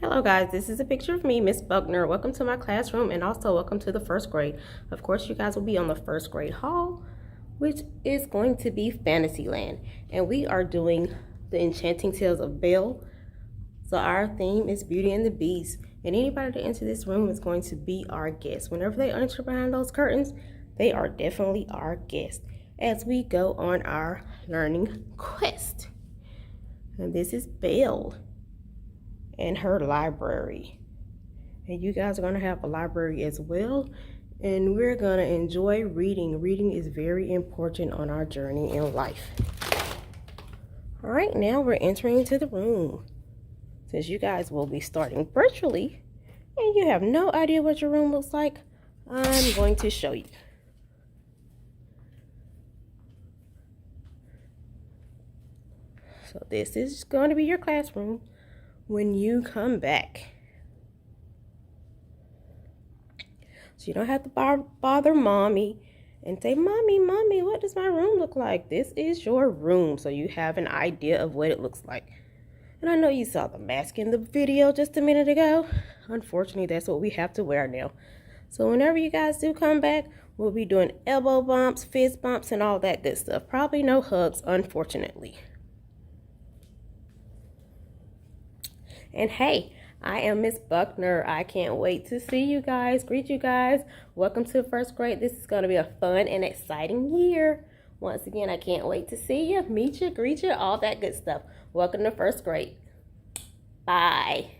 Hello guys, this is a picture of me, Miss Buckner. Welcome to my classroom and also welcome to the first grade. Of course, you guys will be on the first grade hall, which is going to be Fantasyland. And we are doing the Enchanting Tales of Belle. So our theme is Beauty and the Beast. And anybody that enters this room is going to be our guest. Whenever they enter behind those curtains, they are definitely our guest as we go on our learning quest. And this is Belle and her library, and you guys are going to have a library as well, and we're going to enjoy reading. Is very important on our journey in life. All right, now we're entering into the room. Since you guys will be starting virtually and you have no idea what your room looks like, I'm going to show you. So this is going to be your classroom when you come back. So you don't have to bother mommy and say, mommy, what does my room look like? This is your room, so you have an idea of what it looks like. And I know you saw the mask in the video just a minute ago. Unfortunately, that's what we have to wear now. So whenever you guys do come back, we'll be doing elbow bumps, fist bumps, and all that good stuff. Probably no hugs, unfortunately. And hey, I am Miss Buckner. I can't wait to see you guys, greet you guys. Welcome to first grade. This is going to be a fun and exciting year. Once again, I can't wait to see you, meet you, greet you, all that good stuff. Welcome to first grade. Bye.